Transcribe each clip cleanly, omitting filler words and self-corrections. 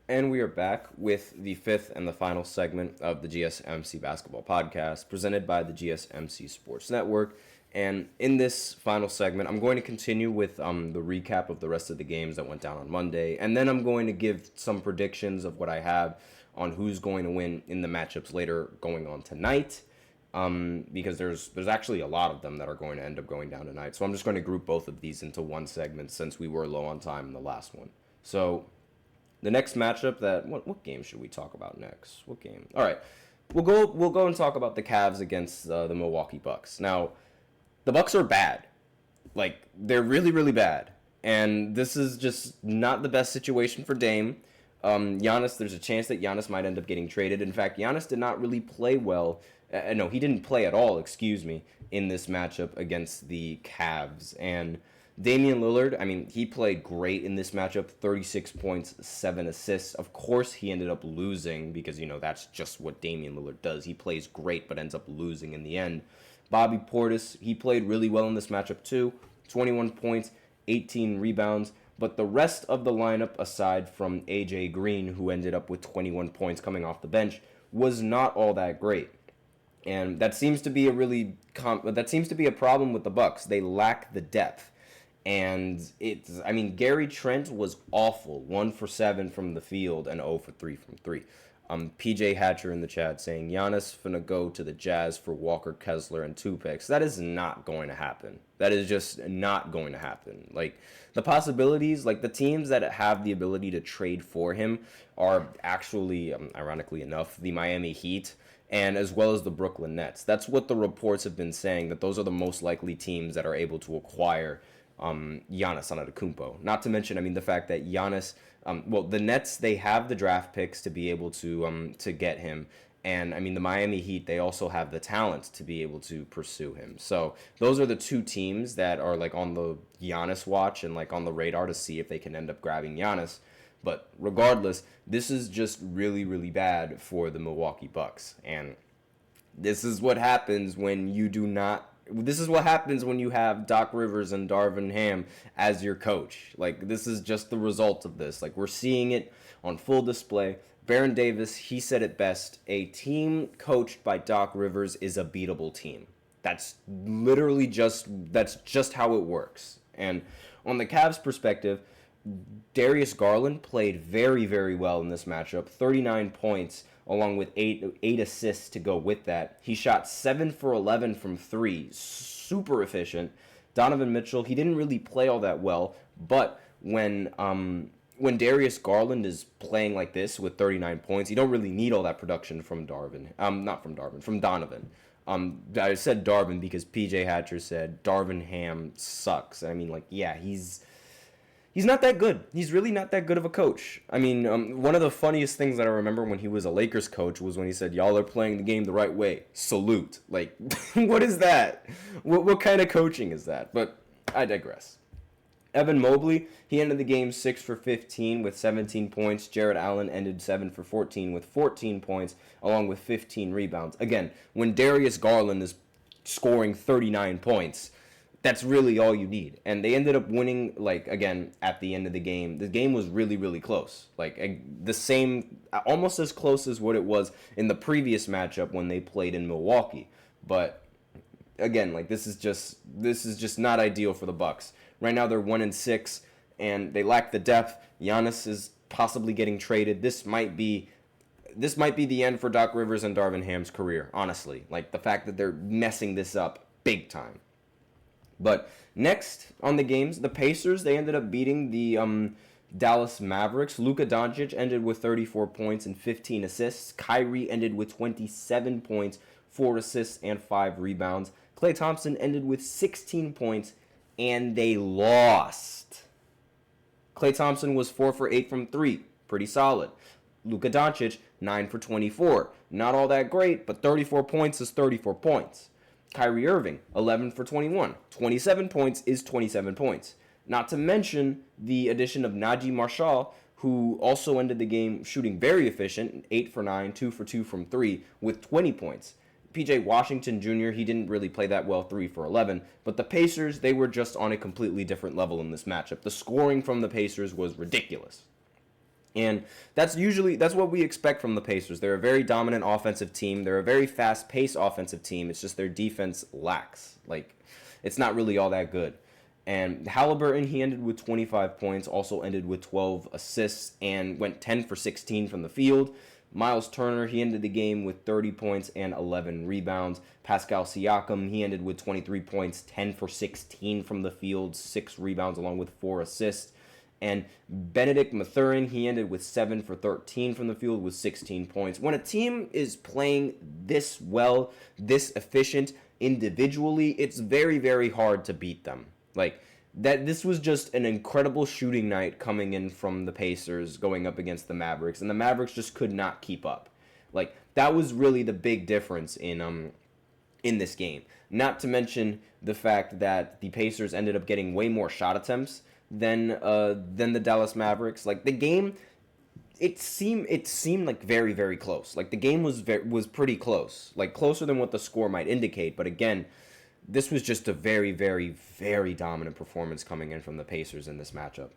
And we are back with the fifth and the final segment of the GSMC Basketball Podcast, presented by the GSMC Sports Network. And in this final segment, I'm going to continue with the recap of the rest of the games that went down on Monday. And then I'm going to give some predictions of what I have on who's going to win in the matchups later going on tonight. Because there's actually a lot of them that are going to end up going down tonight. So I'm just going to group both of these into one segment since we were low on time in the last one. So the next matchup what game should we talk about next? What game? All right, we'll go and talk about the Cavs against the Milwaukee Bucks. Now, the Bucks are bad, like they're really really bad, and this is just not the best situation for Dame. Giannis, there's a chance that Giannis might end up getting traded. In fact, Giannis did not really play well. No, he didn't play at all. Excuse me, in this matchup against the Cavs. And Damian Lillard, I mean, he played great in this matchup, 36 points, 7 assists. Of course, he ended up losing because, that's just what Damian Lillard does. He plays great but ends up losing in the end. Bobby Portis, he played really well in this matchup too, 21 points, 18 rebounds. But the rest of the lineup, aside from AJ Green, who ended up with 21 points coming off the bench, was not all that great. And that seems to be a problem with the Bucks. They lack the depth. And Gary Trent was awful. 1 for 7 from the field and 0 for 3 from 3. PJ Hatcher in the chat saying, Giannis finna go to the Jazz for Walker Kessler and 2 picks. That is not going to happen. That is just not going to happen. Like, the possibilities, like the teams that have the ability to trade for him are actually, ironically enough, the Miami Heat and as well as the Brooklyn Nets. That's what the reports have been saying, that those are the most likely teams that are able to acquire Giannis Antetokounmpo. Not to mention, the fact that Giannis, the Nets, they have the draft picks to be able to get him. And, the Miami Heat, they also have the talent to be able to pursue him. So those are the two teams that are, like, on the Giannis watch and, like, on the radar to see if they can end up grabbing Giannis. But regardless, this is just really, really bad for the Milwaukee Bucks. And this is what happens when you do not This is what happens when you have Doc Rivers and Darvin Ham as your coach. Like, this is just the result of this. Like, we're seeing it on full display. Baron Davis, he said it best. A team coached by Doc Rivers is a beatable team. That's just how it works. And on the Cavs' perspective, Darius Garland played very, very well in this matchup. 39 points, along with eight assists to go with that. He shot 7 for 11 from 3. Super efficient. Donovan Mitchell, he didn't really play all that well, but when Darius Garland is playing like this with 39 points, you don't really need all that production from Donovan. I said Darvin because PJ Hatcher said Darvin Ham sucks. He's not that good. He's really not that good of a coach. One of the funniest things that I remember when he was a Lakers coach was when he said, y'all are playing the game the right way. Salute. Like, what is that? What kind of coaching is that? But I digress. Evan Mobley, he ended the game 6 for 15 with 17 points. Jarrett Allen ended 7 for 14 with 14 points, along with 15 rebounds. Again, when Darius Garland is scoring 39 points, that's really all you need. And they ended up winning, again, at the end of the game. The game was really, really close. The same, almost as close as what it was in the previous matchup when they played in Milwaukee. But, again, this is just not ideal for the Bucks. Right now they're 1-6, and they lack the depth. Giannis is possibly getting traded. This might be the end for Doc Rivers and Darvin Ham's career, honestly. The fact that they're messing this up big time. But next on the games, the Pacers, they ended up beating the Dallas Mavericks. Luka Doncic ended with 34 points and 15 assists. Kyrie ended with 27 points, 4 assists, and 5 rebounds. Klay Thompson ended with 16 points, and they lost. Klay Thompson was 4 for 8 from 3. Pretty solid. Luka Doncic, 9 for 24. Not all that great, but 34 points is 34 points. Kyrie Irving, 11 for 21. 27 points is 27 points. Not to mention the addition of Najee Marshall, who also ended the game shooting very efficient, 8 for 9, 2 for 2 from 3, with 20 points. PJ Washington Jr., he didn't really play that well, 3 for 11. But the Pacers, they were just on a completely different level in this matchup. The scoring from the Pacers was ridiculous. And that's what we expect from the Pacers. They're a very dominant offensive team. They're a very fast-paced offensive team. It's just their defense lacks. Like, it's not really all that good. And Halliburton, he ended with 25 points, also ended with 12 assists, and went 10 for 16 from the field. Miles Turner, he ended the game with 30 points and 11 rebounds. Pascal Siakam, he ended with 23 points, 10 for 16 from the field, 6 rebounds along with 4 assists. And Benedict Mathurin, he ended with 7 for 13 from the field with 16 points. When a team is playing this well, this efficient individually, it's very, very hard to beat them. Like, this was just an incredible shooting night coming in from the Pacers going up against the Mavericks, and the Mavericks just could not keep up. Like, that was really the big difference in this game. Not to mention the fact that the Pacers ended up getting way more shot attempts than the Dallas Mavericks. Like, the game, it seemed like very, very close. Like, the game was pretty close, like closer than what the score might indicate. But again, this was just a very, very, very dominant performance coming in from the Pacers in this matchup.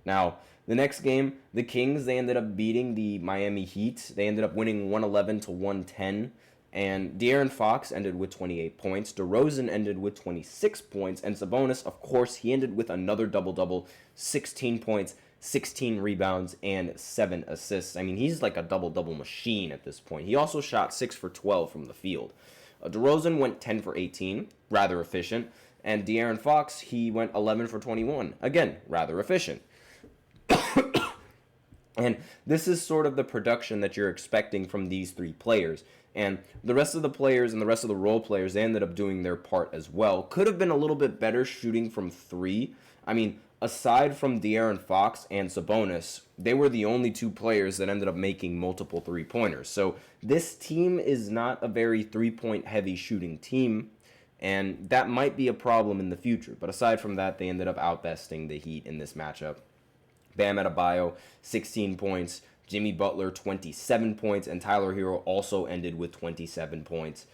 Now, the next game, the Kings, they ended up beating the Miami Heat. They ended up winning 111 to 110. And De'Aaron Fox ended with 28 points. DeRozan ended with 26 points. And Sabonis, of course, he ended with another double-double, 16 points, 16 rebounds, and 7 assists. I mean, he's like a double-double machine at this point. He also shot 6 for 12 from the field. DeRozan went 10 for 18, rather efficient. And De'Aaron Fox, he went 11 for 21. Again, rather efficient. And this is sort of the production that you're expecting from these three players. And the rest of the players and the rest of the role players, they ended up doing their part as well. Could have been a little bit better shooting from three. I mean, aside from De'Aaron Fox and Sabonis, they were the only two players that ended up making multiple three-pointers. So this team is not a very three-point heavy shooting team, and that might be a problem in the future. But aside from that, they ended up outbesting the Heat in this matchup. Bam Adebayo, 16 points. Jimmy Butler, 27 points. And Tyler Hero also ended with 27 points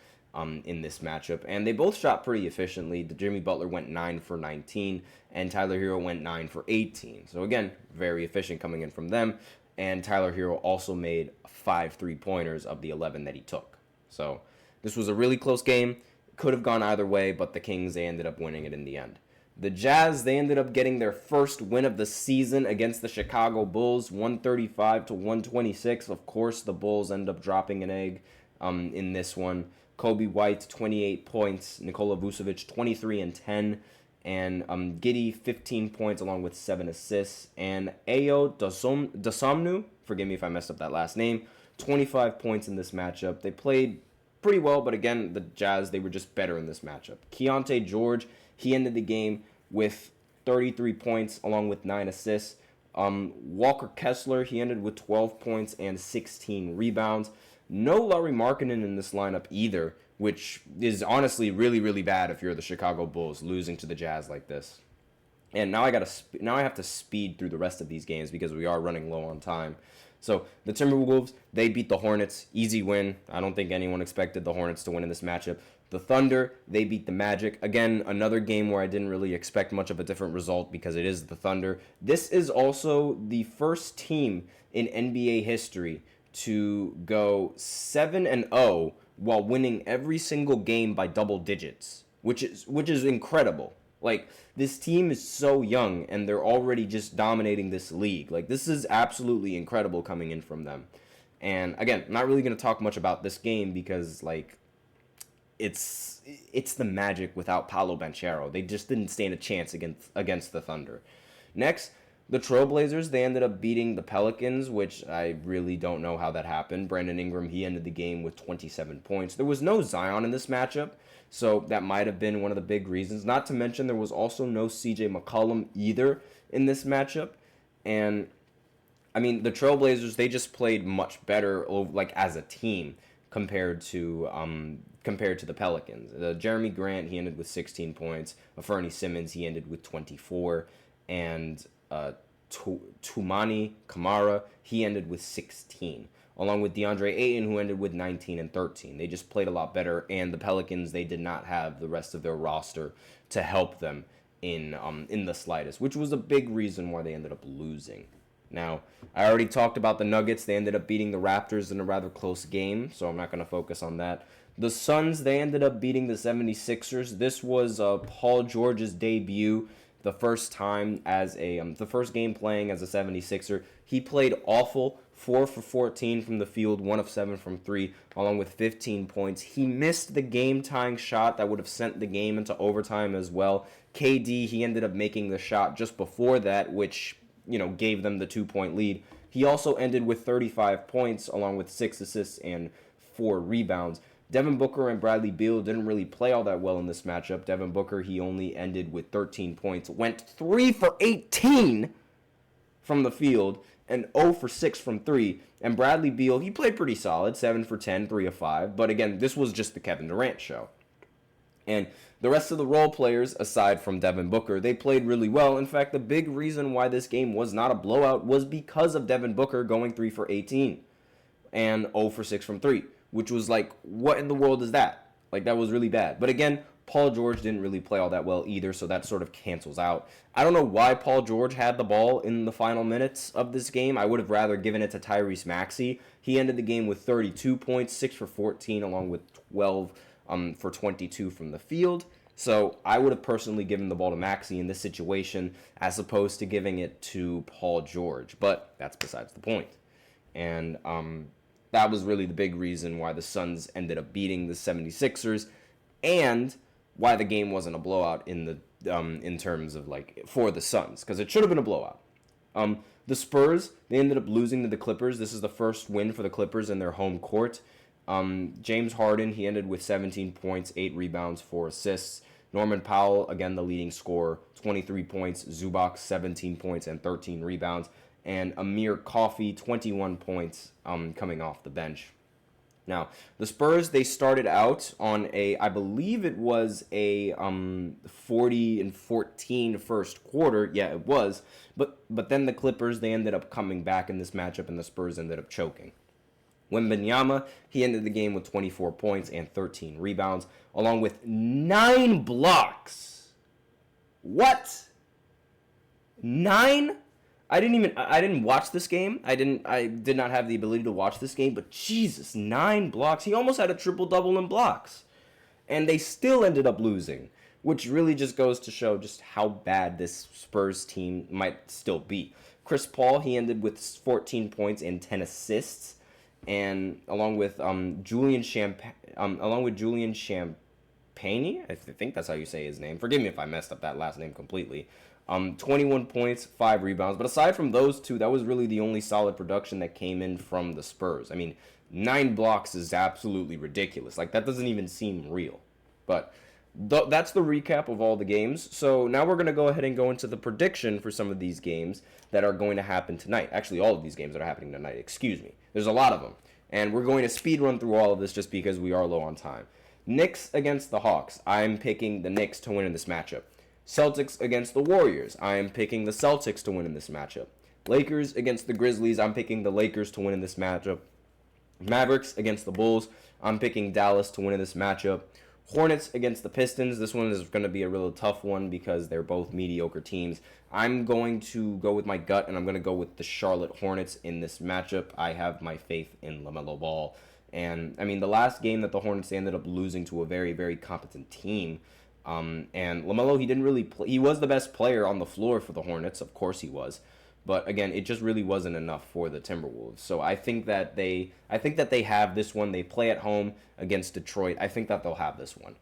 in this matchup. And they both shot pretty efficiently. Jimmy Butler went 9 for 19. And Tyler Hero went 9 for 18. So again, very efficient coming in from them. And Tyler Hero also made 5 3-pointers of the 11 that he took. So this was a really close game. Could have gone either way, but the Kings, they ended up winning it in the end. The Jazz, they ended up getting their first win of the season against the Chicago Bulls, 135 to 126. Of course, the Bulls ended up dropping an egg in this one. Kobe White, 28 points. Nikola Vucevic, 23 and 10. And Giddey, 15 points along with 7 assists. And Ayo Dosunmu, forgive me if I messed up that last name, 25 points in this matchup. They played pretty well, but again, the Jazz, they were just better in this matchup. Keontae George, he ended the game with 33 points along with 9 assists. Walker Kessler, he ended with 12 points and 16 rebounds. No Lauri Markkanen in this lineup either, which is honestly really, really bad if you're the Chicago Bulls losing to the Jazz like this. And now I have to speed through the rest of these games because we are running low on time. So the Timberwolves, they beat the Hornets. Easy win. I don't think anyone expected the Hornets to win in this matchup. The Thunder, they beat the Magic. Again, another game where I didn't really expect much of a different result because it is the Thunder. This is also the first team in NBA history to go 7-0 while winning every single game by double digits, which is incredible. Like, this team is so young, and they're already just dominating this league. Like, this is absolutely incredible coming in from them. And, again, I'm not really going to talk much about this game because, like, it's the Magic without Paolo Banchero. They just didn't stand a chance against the Thunder. Next, the Trailblazers, they ended up beating the Pelicans, which I really don't know how that happened. Brandon Ingram, he ended the game with 27 points. There was no Zion in this matchup, so that might have been one of the big reasons. Not to mention there was also no CJ McCollum either in this matchup. And, I mean, the Trailblazers, they just played much better, like, as a team compared to the Pelicans. Jeremy Grant, he ended with 16 points. Fernie Simmons, he ended with 24. And Toumani Camara, he ended with 16. Along with DeAndre Ayton, who ended with 19 and 13. They just played a lot better, and the Pelicans, they did not have the rest of their roster to help them in the slightest, which was a big reason why they ended up losing. Now, I already talked about the Nuggets. They ended up beating the Raptors in a rather close game, so I'm not going to focus on that. The Suns, they ended up beating the 76ers. This was Paul George's debut, the first time as the first game playing as a 76er. He played awful, 4 for 14 from the field, 1 of 7 from 3, along with 15 points. He missed the game-tying shot that would have sent the game into overtime as well. KD, he ended up making the shot just before that, which, gave them the 2-point lead. He also ended with 35 points, along with 6 assists and 4 rebounds. Devin Booker and Bradley Beal didn't really play all that well in this matchup. Devin Booker, he only ended with 13 points, went 3 for 18 from the field, and 0 for 6 from 3. And Bradley Beal, he played pretty solid, 7 for 10, 3 of 5. But again, this was just the Kevin Durant show. And the rest of the role players, aside from Devin Booker, they played really well. In fact, the big reason why this game was not a blowout was because of Devin Booker going 3 for 18 and 0 for 6 from 3, which was like, what in the world is that? Like, that was really bad. But again, Paul George didn't really play all that well either, so that sort of cancels out. I don't know why Paul George had the ball in the final minutes of this game. I would have rather given it to Tyrese Maxey. He ended the game with 32 points, 6 for 14, along with 12 for 22 from the field. So I would have personally given the ball to Maxey in this situation as opposed to giving it to Paul George. But that's besides the point. And that was really the big reason why the Suns ended up beating the 76ers and why the game wasn't a blowout in terms of for the Suns, because it should have been a blowout. The Spurs, they ended up losing to the Clippers. This is the first win for the Clippers in their home court. James Harden, he ended with 17 points, 8 rebounds, 4 assists. Norman Powell, again the leading scorer, 23 points. Zubac, 17 points and 13 rebounds. And Amir Coffey, 21 points coming off the bench. Now, the Spurs, they started out on I believe it was a 40-14 first quarter. Yeah, it was. But then the Clippers, they ended up coming back in this matchup, and the Spurs ended up choking. Wembanyama, he ended the game with 24 points and 13 rebounds, along with 9 blocks. What? 9? I didn't watch this game. I did not have the ability to watch this game, but Jesus, 9 blocks. He almost had a triple-double in blocks. And they still ended up losing, which really just goes to show just how bad this Spurs team might still be. Chris Paul, he ended with 14 points and 10 assists, and along with Julian Champagnie, I think that's how you say his name. Forgive me if I messed up that last name completely. 21 points, 5 rebounds. But aside from those two, that was really the only solid production that came in from the Spurs. I mean, 9 blocks is absolutely ridiculous. That doesn't even seem real. But that's the recap of all the games. So now we're going to go ahead and go into the prediction for some of these games that are going to happen tonight. Actually, all of these games that are happening tonight, excuse me. There's a lot of them. And we're going to speed run through all of this just because we are low on time. Knicks against the Hawks. I'm picking the Knicks to win in this matchup. Celtics against the Warriors. I am picking the Celtics to win in this matchup. Lakers against the Grizzlies. I'm picking the Lakers to win in this matchup. Mavericks against the Bulls. I'm picking Dallas to win in this matchup. Hornets against the Pistons. This one is going to be a real tough one because they're both mediocre teams. I'm going to go with my gut, and I'm going to go with the Charlotte Hornets in this matchup. I have my faith in LaMelo Ball. And, I mean, the last game that the Hornets ended up losing to a very, very competent team. And LaMelo, he didn't really play. He was the best player on the floor for the Hornets. Of course he was. But again, it just really wasn't enough for the Timberwolves. So I think that they have this one. They play at home against Detroit. I think that they'll have this one.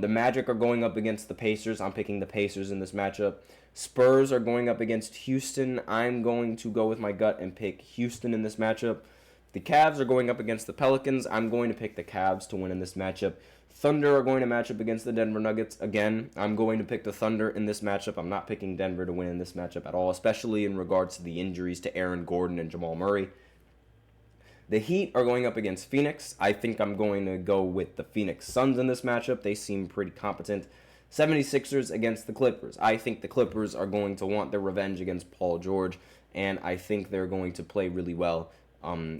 The Magic are going up against the Pacers. I'm picking the Pacers in this matchup. Spurs are going up against Houston. I'm going to go with my gut and pick Houston in this matchup. The Cavs are going up against the Pelicans. I'm going to pick the Cavs to win in this matchup. Thunder are going to match up against the Denver Nuggets. Again, I'm going to pick the Thunder in this matchup. I'm not picking Denver to win in this matchup at all, especially in regards to the injuries to Aaron Gordon and Jamal Murray. The Heat are going up against Phoenix. I think I'm going to go with the Phoenix Suns in this matchup. They seem pretty competent. 76ers against the Clippers. I think the Clippers are going to want their revenge against Paul George, and I think they're going to play really well,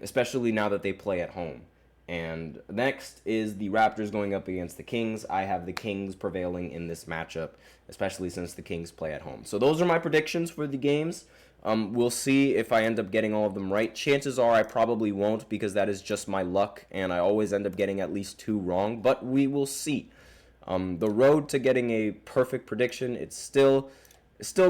especially now that they play at home. And next is the Raptors going up against the Kings. I have the Kings prevailing in this matchup, especially since the Kings play at home. So those are my predictions for the games. We'll see if I end up getting all of them right. Chances are I probably won't, because that is just my luck, and I always end up getting at least 2 wrong, but we will see. The road to getting a perfect prediction, it's still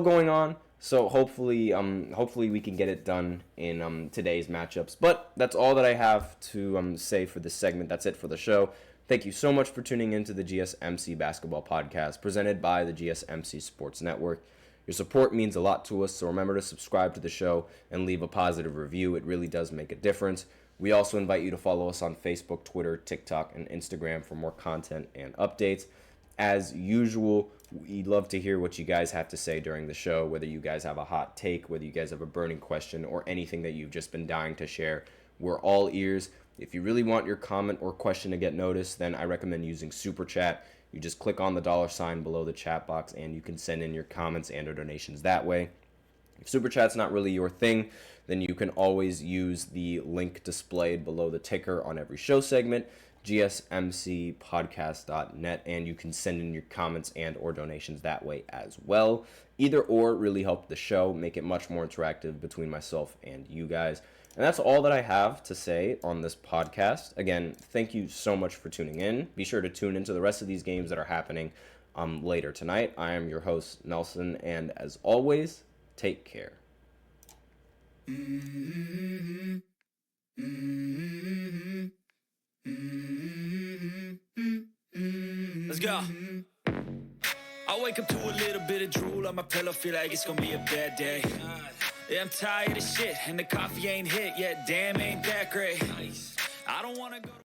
going on. So hopefully we can get it done in today's matchups. But that's all that I have to say for this segment. That's it for the show. Thank you so much for tuning into the GSMC Basketball Podcast, presented by the GSMC Sports Network. Your support means a lot to us, so remember to subscribe to the show and leave a positive review. It really does make a difference. We also invite you to follow us on Facebook, Twitter, TikTok, and Instagram for more content and updates. As usual, we'd love to hear what you guys have to say during the show, whether you guys have a hot take, whether you guys have a burning question, or anything that you've just been dying to share. We're all ears. If you really want your comment or question to get noticed, then I recommend using Super Chat. You just click on the $ below the chat box, and you can send in your comments and or donations that way. If Super Chat's not really your thing, then you can always use the link displayed below the ticker on every show segment, gsmcpodcast.net, and you can send in your comments and or donations that way as well. Either or really help the show, make it much more interactive between myself and you guys. And that's all that I have to say on this podcast. Again, thank you so much for tuning in. Be sure to tune into the rest of these games that are happening later tonight. I am your host, Nelson, and as always, take care. Let's go. I wake up to a little bit of drool on my pillow, feel like it's gonna be a bad day. Yeah, I'm tired of shit, and the coffee ain't hit yet. Damn, ain't that great. I don't wanna go.